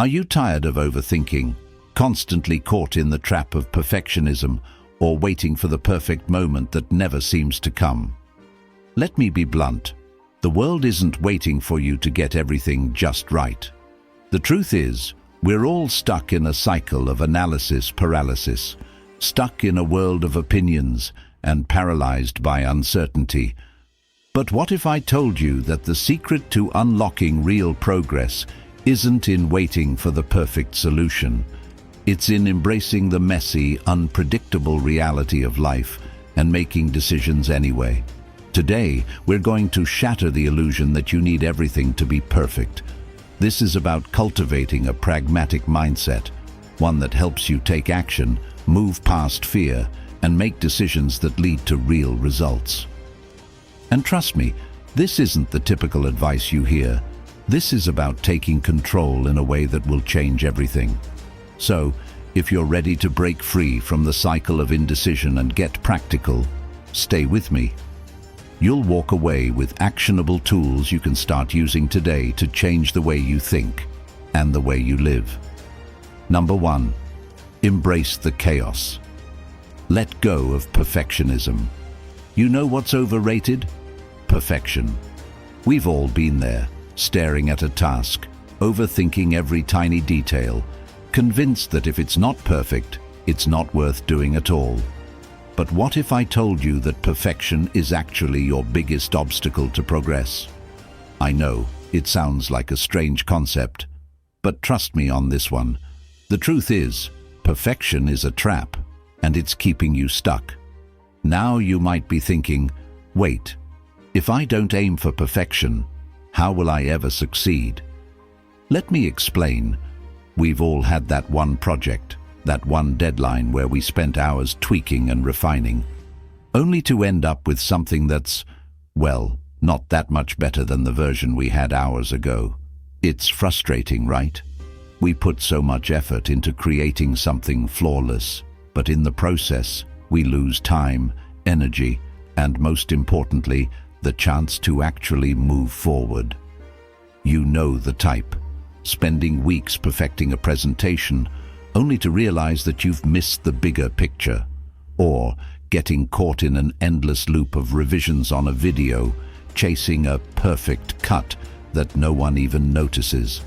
Are you tired of overthinking, constantly caught in the trap of perfectionism, or waiting for the perfect moment that never seems to come? Let me be blunt. The world isn't waiting for you to get everything just right. The truth is, we're all stuck in a cycle of analysis paralysis, stuck in a world of opinions and paralyzed by uncertainty. But what if I told you that the secret to unlocking real progress isn't in waiting for the perfect solution? It's in embracing the messy, unpredictable reality of life and making decisions anyway. Today, we're going to shatter the illusion that you need everything to be perfect. This is about cultivating a pragmatic mindset, one that helps you take action, move past fear, and make decisions that lead to real results. And trust me, this isn't the typical advice you hear. This is about taking control in a way that will change everything. So, if you're ready to break free from the cycle of indecision and get practical, stay with me. You'll walk away with actionable tools you can start using today to change the way you think and the way you live. Number 1. Embrace the chaos. Let go of perfectionism. You know what's overrated? Perfection. We've all been there, staring at a task, overthinking every tiny detail, convinced that if it's not perfect, it's not worth doing at all. But what if I told you that perfection is actually your biggest obstacle to progress? I know, it sounds like a strange concept, but trust me on this one. The truth is, perfection is a trap, and it's keeping you stuck. Now you might be thinking, wait, if I don't aim for perfection, how will I ever succeed? Let me explain. We've all had that one project, that one deadline where we spent hours tweaking and refining, only to end up with something that's, well, not that much better than the version we had hours ago. It's frustrating, right? We put so much effort into creating something flawless, but in the process, we lose time, energy, and most importantly, the chance to actually move forward. You know the type. Spending weeks perfecting a presentation, only to realize that you've missed the bigger picture, or getting caught in an endless loop of revisions on a video, chasing a perfect cut that no one even notices.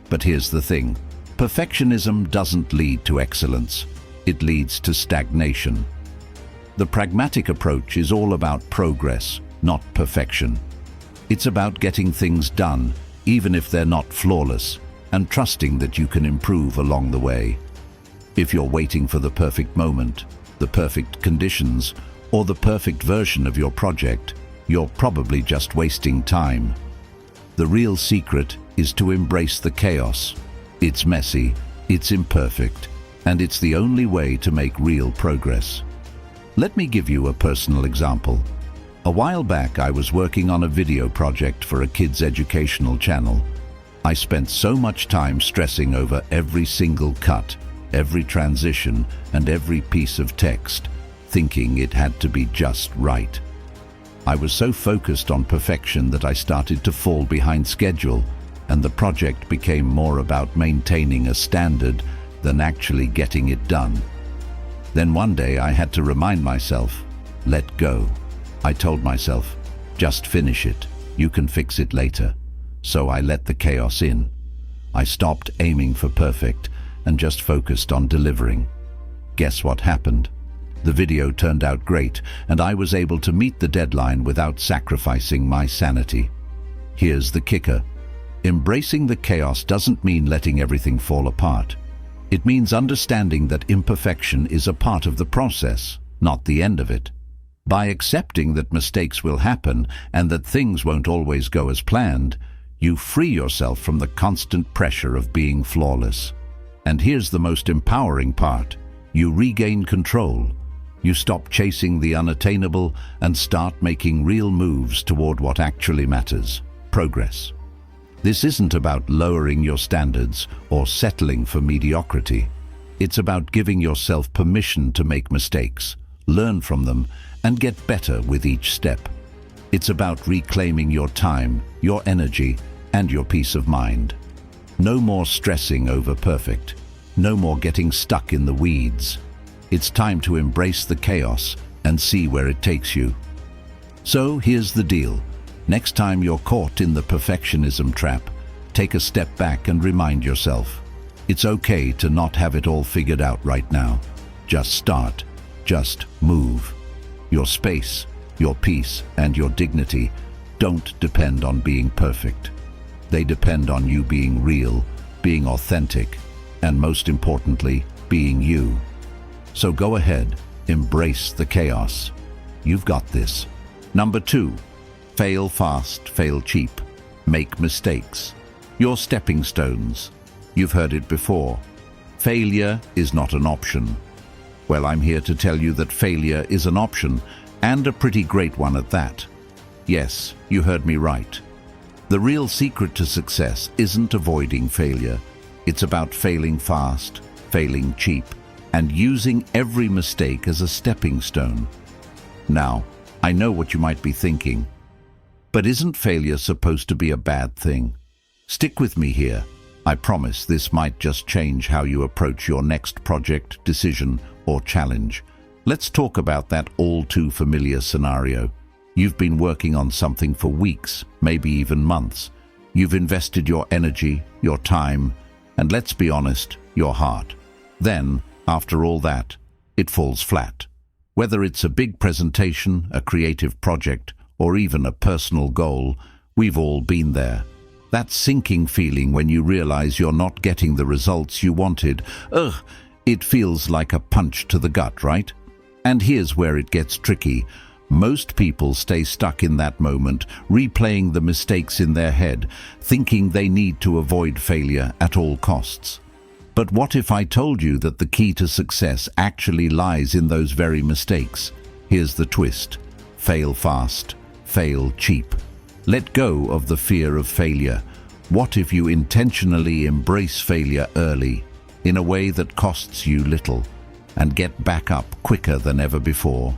But here's the thing, perfectionism doesn't lead to excellence, it leads to stagnation. The pragmatic approach is all about progress, not perfection. It's about getting things done, even if they're not flawless, and trusting that you can improve along the way. If you're waiting for the perfect moment, the perfect conditions, or the perfect version of your project, you're probably just wasting time. The real secret is to embrace the chaos. It's messy, it's imperfect, and it's the only way to make real progress. Let me give you a personal example. A while back, I was working on a video project for a kids' educational channel. I spent so much time stressing over every single cut, every transition, and every piece of text, thinking it had to be just right. I was so focused on perfection that I started to fall behind schedule, and the project became more about maintaining a standard than actually getting it done. Then one day I had to remind myself, let go. I told myself, just finish it, you can fix it later. So I let the chaos in. I stopped aiming for perfect and just focused on delivering. Guess what happened? The video turned out great, and I was able to meet the deadline without sacrificing my sanity. Here's the kicker. Embracing the chaos doesn't mean letting everything fall apart. It means understanding that imperfection is a part of the process, not the end of it. By accepting that mistakes will happen and that things won't always go as planned, you free yourself from the constant pressure of being flawless. And here's the most empowering part. You regain control. You stop chasing the unattainable and start making real moves toward what actually matters: progress. This isn't about lowering your standards or settling for mediocrity. It's about giving yourself permission to make mistakes, learn from them, and get better with each step. It's about reclaiming your time, your energy, and your peace of mind. No more stressing over perfect. No more getting stuck in the weeds. It's time to embrace the chaos and see where it takes you. So here's the deal. Next time you're caught in the perfectionism trap, take a step back and remind yourself, it's okay to not have it all figured out right now. Just start. Just move. Your space, your peace, and your dignity don't depend on being perfect. They depend on you being real, being authentic, and most importantly, being you. So go ahead, embrace the chaos. You've got this. Number 2, fail fast, fail cheap. Make mistakes. Your stepping stones. You've heard it before. Failure is not an option. Well, I'm here to tell you that failure is an option, and a pretty great one at that. Yes, you heard me right. The real secret to success isn't avoiding failure. It's about failing fast, failing cheap, and using every mistake as a stepping stone. Now, I know what you might be thinking, but isn't failure supposed to be a bad thing? Stick with me here. I promise this might just change how you approach your next project, decision, or challenge. Let's talk about that all too familiar scenario. You've been working on something for weeks, maybe even months. You've invested your energy, your time, and let's be honest, your heart. Then, after all that, it falls flat. Whether it's a big presentation, a creative project, or even a personal goal, we've all been there. That sinking feeling when you realize you're not getting the results you wanted. It feels like a punch to the gut, right? And here's where it gets tricky. Most people stay stuck in that moment, replaying the mistakes in their head, thinking they need to avoid failure at all costs. But what if I told you that the key to success actually lies in those very mistakes? Here's the twist. Fail fast, fail cheap. Let go of the fear of failure. What if you intentionally embrace failure early, in a way that costs you little, and get back up quicker than ever before?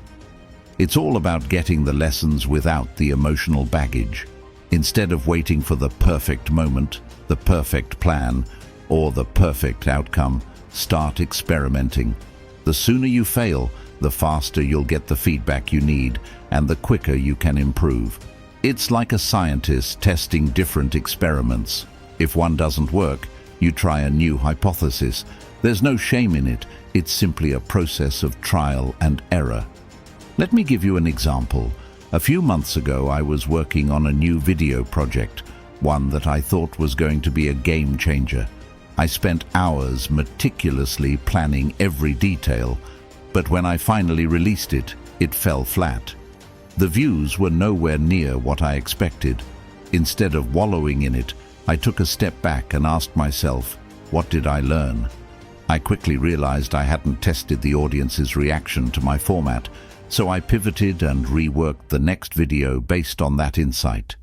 It's all about getting the lessons without the emotional baggage. Instead of waiting for the perfect moment, the perfect plan, or the perfect outcome, start experimenting. The sooner you fail, the faster you'll get the feedback you need, and the quicker you can improve. It's like a scientist testing different experiments. If one doesn't work, you try a new hypothesis. There's no shame in it. It's simply a process of trial and error. Let me give you an example. A few months ago, I was working on a new video project, one that I thought was going to be a game changer. I spent hours meticulously planning every detail, but when I finally released it, it fell flat. The views were nowhere near what I expected. Instead of wallowing in it, I took a step back and asked myself, what did I learn? I quickly realized I hadn't tested the audience's reaction to my format, so I pivoted and reworked the next video based on that insight.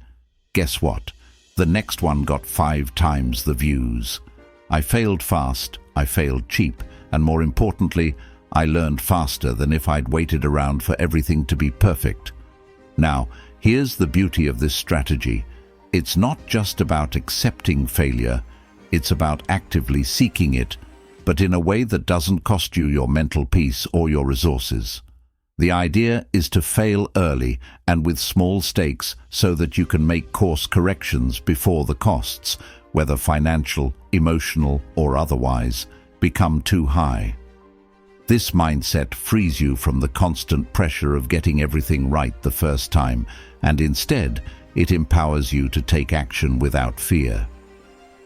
Guess what? The next one got 5 times the views. I failed fast, I failed cheap, and more importantly, I learned faster than if I'd waited around for everything to be perfect. Now, here's the beauty of this strategy. It's not just about accepting failure, it's about actively seeking it, but in a way that doesn't cost you your mental peace or your resources. The idea is to fail early and with small stakes so that you can make course corrections before the costs, whether financial, emotional, or otherwise, become too high. This mindset frees you from the constant pressure of getting everything right the first time, and instead, it empowers you to take action without fear.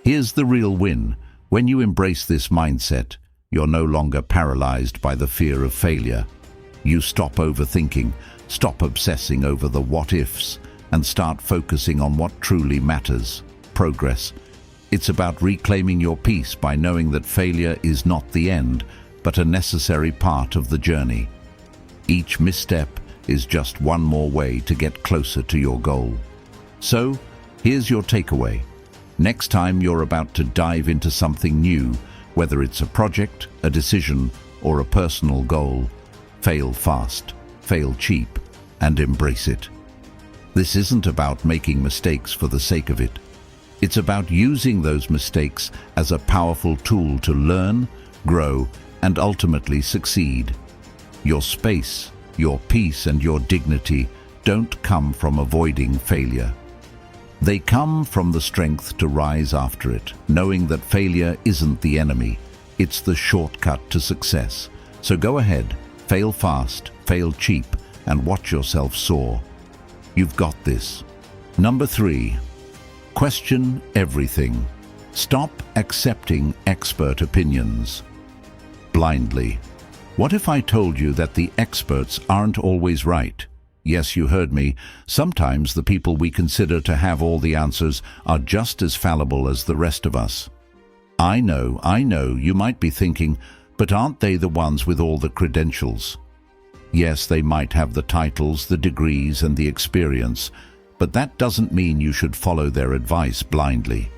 Here's the real win. When you embrace this mindset, you're no longer paralyzed by the fear of failure. You stop overthinking, stop obsessing over the what-ifs, and start focusing on what truly matters: progress. It's about reclaiming your peace by knowing that failure is not the end, but a necessary part of the journey. Each misstep is just one more way to get closer to your goal. So, here's your takeaway. Next time you're about to dive into something new, whether it's a project, a decision, or a personal goal, fail fast, fail cheap, and embrace it. This isn't about making mistakes for the sake of it. It's about using those mistakes as a powerful tool to learn, grow, and ultimately succeed. Your space, your peace, and your dignity don't come from avoiding failure. They come from the strength to rise after it, knowing that failure isn't the enemy, it's the shortcut to success. So go ahead, fail fast, fail cheap, and watch yourself soar. You've got this. Number 3, question everything. Stop accepting expert opinions blindly. What if I told you that the experts aren't always right? Yes, you heard me. Sometimes the people we consider to have all the answers are just as fallible as the rest of us. I know, you might be thinking, but aren't they the ones with all the credentials? Yes, they might have the titles, the degrees, and the experience, but that doesn't mean you should follow their advice blindly.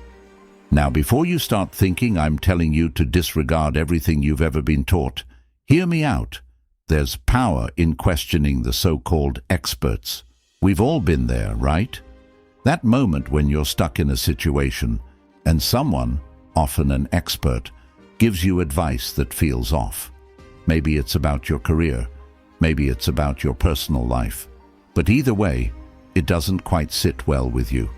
Now, before you start thinking I'm telling you to disregard everything you've ever been taught, hear me out. There's power in questioning the so-called experts. We've all been there, right? That moment when you're stuck in a situation and someone, often an expert, gives you advice that feels off. Maybe it's about your career, maybe it's about your personal life. But either way, it doesn't quite sit well with you.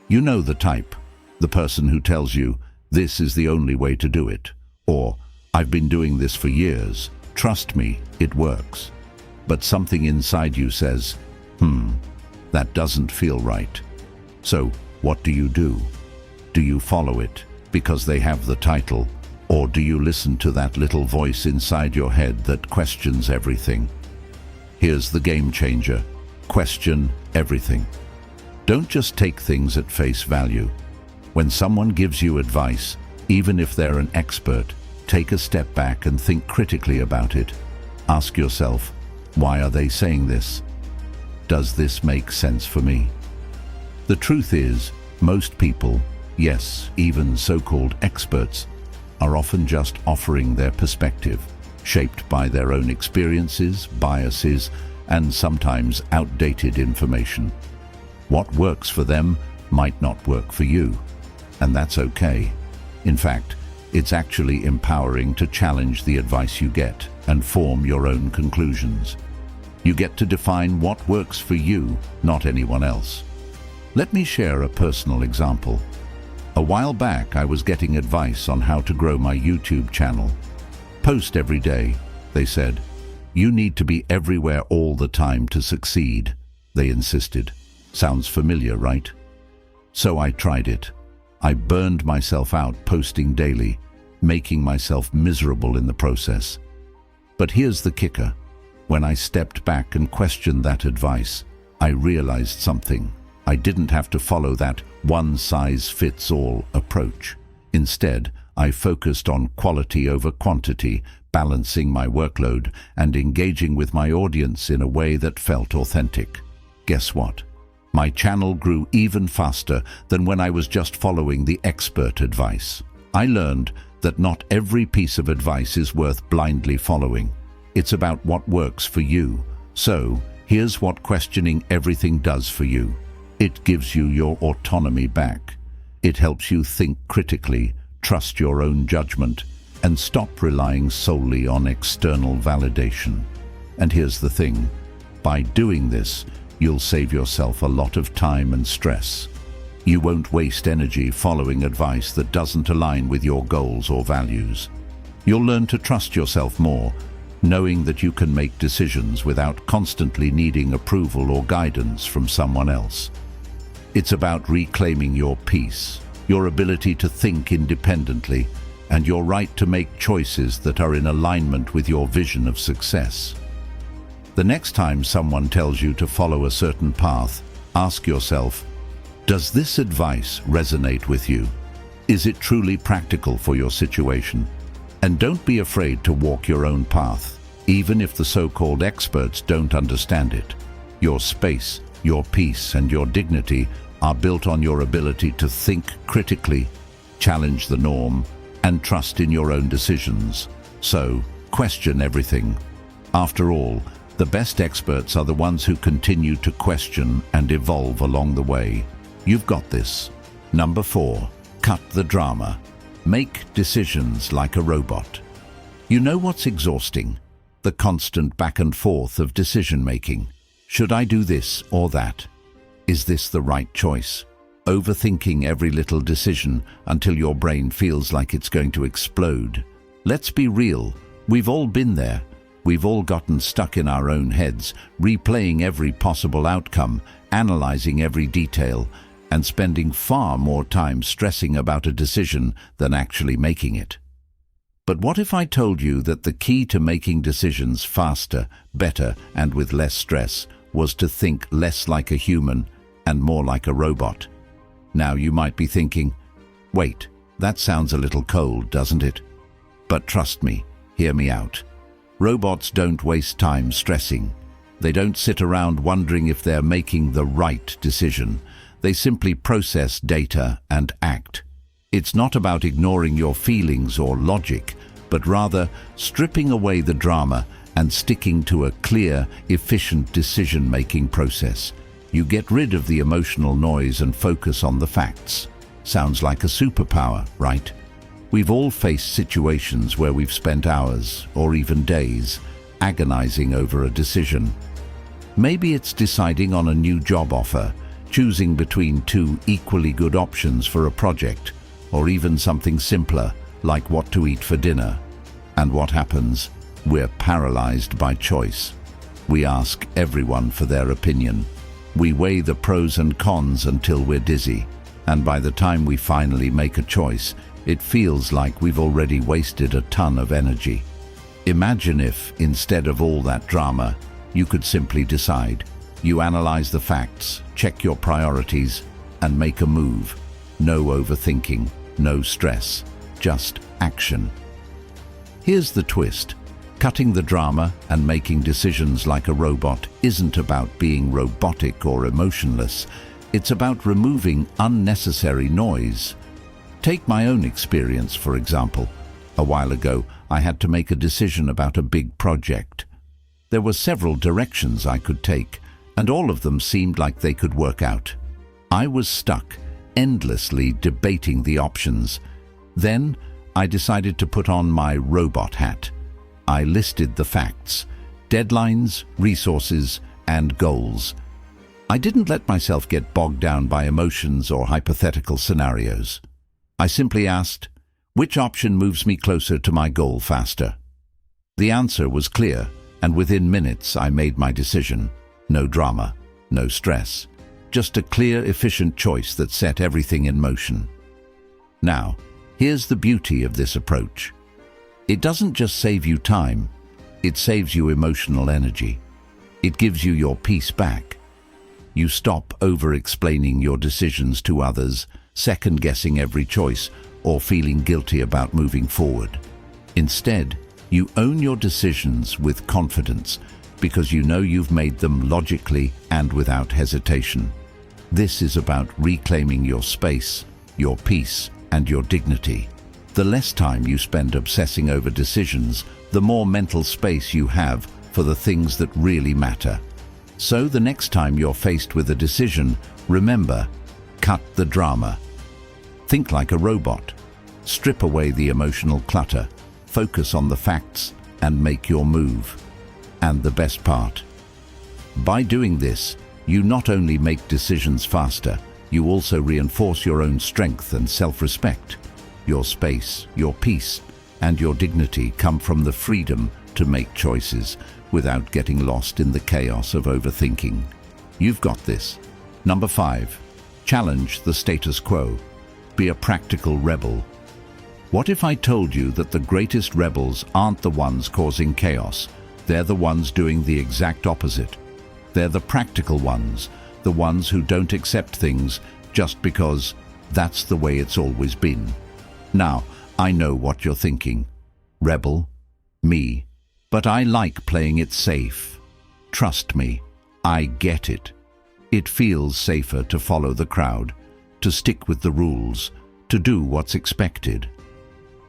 You know the type, the person who tells you, this is the only way to do it, or I've been doing this for years, trust me, it works. But something inside you says, that doesn't feel right. So what do? Do you follow it because they have the title, or do you listen to that little voice inside your head that questions everything? Here's the game changer. Question everything. Don't just take things at face value. When someone gives you advice, even if they're an expert, take a step back and think critically about it. Ask yourself, why are they saying this? Does this make sense for me? The truth is, most people, yes, even so-called experts, are often just offering their perspective, shaped by their own experiences, biases, and sometimes outdated information. What works for them might not work for you, and that's okay. In fact, it's actually empowering to challenge the advice you get and form your own conclusions. You get to define what works for you, not anyone else. Let me share a personal example. A while back, I was getting advice on how to grow my YouTube channel. Post every day, they said. You need to be everywhere all the time to succeed, they insisted. Sounds familiar, right? So I tried it. I burned myself out posting daily, making myself miserable in the process. But here's the kicker. When I stepped back and questioned that advice, I realized something. I didn't have to follow that one-size-fits-all approach. Instead, I focused on quality over quantity, balancing my workload and engaging with my audience in a way that felt authentic. Guess what? My channel grew even faster than when I was just following the expert advice. I learned that not every piece of advice is worth blindly following. It's about what works for you. So, here's what questioning everything does for you. It gives you your autonomy back. It helps you think critically, trust your own judgment, and stop relying solely on external validation. And here's the thing. By doing this, you'll save yourself a lot of time and stress. You won't waste energy following advice that doesn't align with your goals or values. You'll learn to trust yourself more, knowing that you can make decisions without constantly needing approval or guidance from someone else. It's about reclaiming your peace, your ability to think independently, and your right to make choices that are in alignment with your vision of success. The next time someone tells you to follow a certain path, ask yourself, does this advice resonate with you? Is it truly practical for your situation? And don't be afraid to walk your own path, even if the so-called experts don't understand it. Your space, your peace, and your dignity are built on your ability to think critically, challenge the norm, and trust in your own decisions. So, question everything. After all, the best experts are the ones who continue to question and evolve along the way. You've got this. Number 4. Cut the drama. Make decisions like a robot. You know what's exhausting? The constant back and forth of decision-making. Should I do this or that? Is this the right choice? Overthinking every little decision until your brain feels like it's going to explode. Let's be real. We've all been there. We've all gotten stuck in our own heads, replaying every possible outcome, analyzing every detail, and spending far more time stressing about a decision than actually making it. But what if I told you that the key to making decisions faster, better, and with less stress was to think less like a human and more like a robot? Now you might be thinking, wait, that sounds a little cold, doesn't it? But trust me, hear me out. Robots don't waste time stressing. They don't sit around wondering if they're making the right decision. They simply process data and act. It's not about ignoring your feelings or logic, but rather stripping away the drama and sticking to a clear, efficient decision-making process. You get rid of the emotional noise and focus on the facts. Sounds like a superpower, right? We've all faced situations where we've spent hours, or even days, agonizing over a decision. Maybe it's deciding on a new job offer, choosing between two equally good options for a project, or even something simpler, like what to eat for dinner. And what happens? We're paralyzed by choice. We ask everyone for their opinion. We weigh the pros and cons until we're dizzy, and by the time we finally make a choice, it feels like we've already wasted a ton of energy. Imagine if, instead of all that drama, you could simply decide. You analyze the facts, check your priorities, and make a move. No overthinking, no stress, just action. Here's the twist. Cutting the drama and making decisions like a robot isn't about being robotic or emotionless. It's about removing unnecessary noise. Take my own experience, for example. A while ago, I had to make a decision about a big project. There were several directions I could take, and all of them seemed like they could work out. I was stuck, endlessly debating the options. Then, I decided to put on my robot hat. I listed the facts, deadlines, resources, and goals. I didn't let myself get bogged down by emotions or hypothetical scenarios. I simply asked, which option moves me closer to my goal faster? The answer was clear, and within minutes I made my decision. No drama, no stress, just a clear, efficient choice that set everything in motion. Now, here's the beauty of this approach. It doesn't just save you time, it saves you emotional energy. It gives you your peace back. You stop over-explaining your decisions to others, second-guessing every choice, or feeling guilty about moving forward. Instead, you own your decisions with confidence because you know you've made them logically and without hesitation. This is about reclaiming your space, your peace, and your dignity. The less time you spend obsessing over decisions, the more mental space you have for the things that really matter. So the next time you're faced with a decision, remember, cut the drama. Think like a robot. Strip away the emotional clutter, focus on the facts, and make your move. And the best part, by doing this, you not only make decisions faster, you also reinforce your own strength and self-respect. Your space, your peace, and your dignity come from the freedom to make choices without getting lost in the chaos of overthinking. You've got this. Number 5. Challenge the status quo. Be a practical rebel. What if I told you that the greatest rebels aren't the ones causing chaos? They're the ones doing the exact opposite. They're the practical ones, the ones who don't accept things just because that's the way it's always been. Now, I know what you're thinking. Rebel? Me. But I like playing it safe. Trust me, I get it. It feels safer to follow the crowd, to stick with the rules, to do what's expected.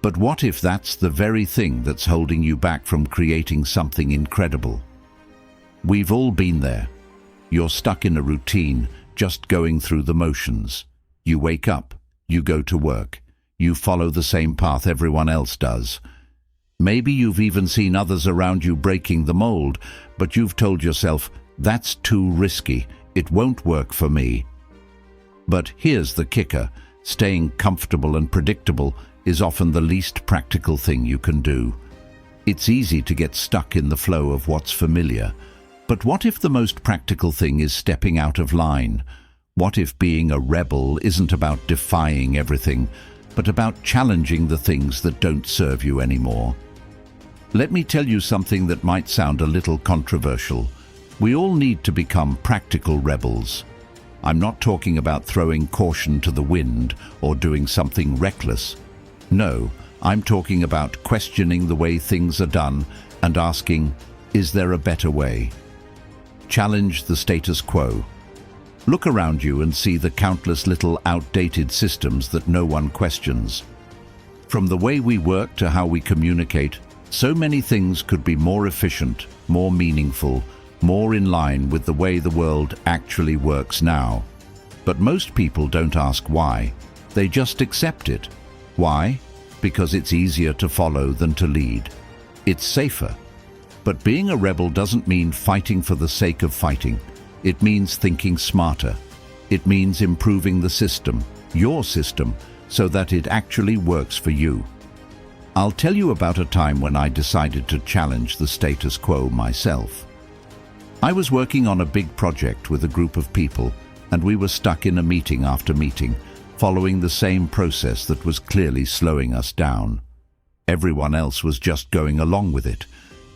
But what if that's the very thing that's holding you back from creating something incredible? We've all been there. You're stuck in a routine, just going through the motions. You wake up, You go to work. You follow the same path everyone else does. Maybe you've even seen others around you breaking the mold, but you've told yourself, that's too risky, it won't work for me. But here's the kicker. Staying comfortable and predictable is often the least practical thing you can do. It's easy to get stuck in the flow of what's familiar. But what if the most practical thing is stepping out of line? What if being a rebel isn't about defying everything, but about challenging the things that don't serve you anymore? Let me tell you something that might sound a little controversial. We all need to become practical rebels. I'm not talking about throwing caution to the wind or doing something reckless. No, I'm talking about questioning the way things are done and asking, is there a better way? Challenge the status quo. Look around you and see the countless little outdated systems that no one questions. From the way we work to how we communicate, so many things could be more efficient, more meaningful, more in line with the way the world actually works now. But most people don't ask why. They just accept it. Why? Because it's easier to follow than to lead. It's safer. But being a rebel doesn't mean fighting for the sake of fighting. It means thinking smarter. It means improving the system, your system, so that it actually works for you. I'll tell you about a time when I decided to challenge the status quo myself. I was working on a big project with a group of people, and we were stuck in a meeting after meeting, following the same process that was clearly slowing us down. Everyone else was just going along with it.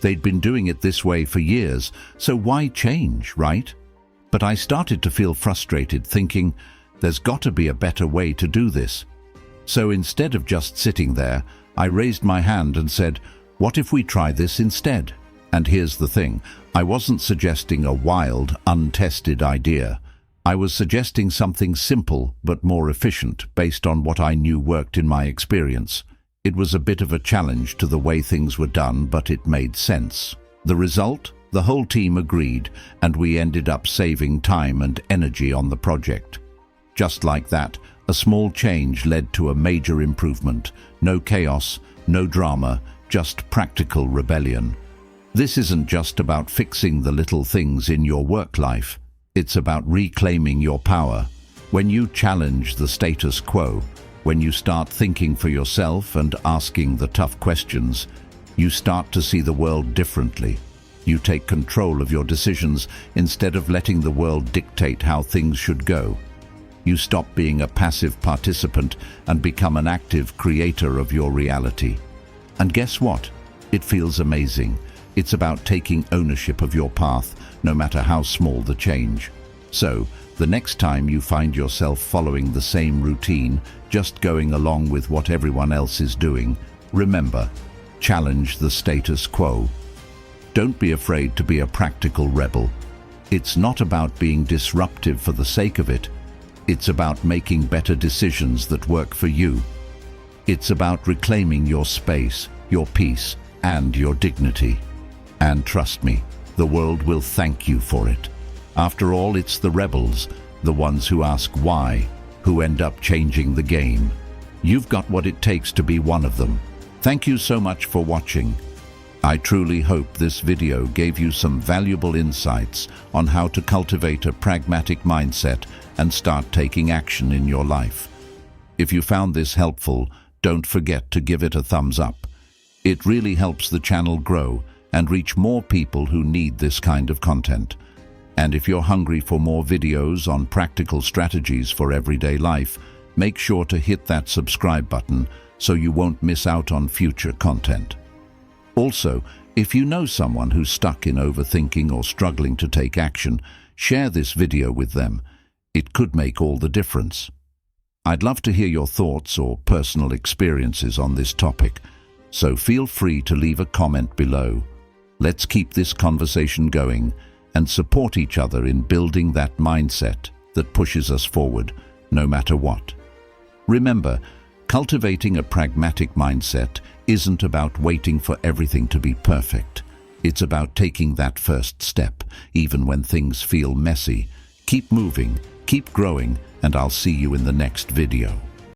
They'd been doing it this way for years, so why change, right? But I started to feel frustrated, thinking, there's got to be a better way to do this. So instead of just sitting there, I raised my hand and said, what if we try this instead? And here's the thing, I wasn't suggesting a wild, untested idea. I was suggesting something simple but more efficient based on what I knew worked in my experience. It was a bit of a challenge to the way things were done, but it made sense. The result? The whole team agreed, and we ended up saving time and energy on the project. Just like that, a small change led to a major improvement. No chaos, no drama, just practical rebellion. This isn't just about fixing the little things in your work life. It's about reclaiming your power. When you challenge the status quo, when you start thinking for yourself and asking the tough questions, you start to see the world differently. You take control of your decisions instead of letting the world dictate how things should go. You stop being a passive participant and become an active creator of your reality. And guess what? It feels amazing. It's about taking ownership of your path, no matter how small the change. So, the next time you find yourself following the same routine, just going along with what everyone else is doing, remember, challenge the status quo. Don't be afraid to be a practical rebel. It's not about being disruptive for the sake of it. It's about making better decisions that work for you. It's about reclaiming your space, your peace, and your dignity. And trust me, the world will thank you for it. After all, it's the rebels, the ones who ask why, who end up changing the game. You've got what it takes to be one of them. Thank you so much for watching. I truly hope this video gave you some valuable insights on how to cultivate a pragmatic mindset and start taking action in your life. If you found this helpful, don't forget to give it a thumbs up. It really helps the channel grow and reach more people who need this kind of content. And if you're hungry for more videos on practical strategies for everyday life, make sure to hit that subscribe button so you won't miss out on future content. Also, if you know someone who's stuck in overthinking or struggling to take action, share this video with them. It could make all the difference. I'd love to hear your thoughts or personal experiences on this topic, so feel free to leave a comment below. Let's keep this conversation going and support each other in building that mindset that pushes us forward, no matter what. Remember, cultivating a pragmatic mindset isn't about waiting for everything to be perfect. It's about taking that first step, even when things feel messy. Keep moving, keep growing, and I'll see you in the next video.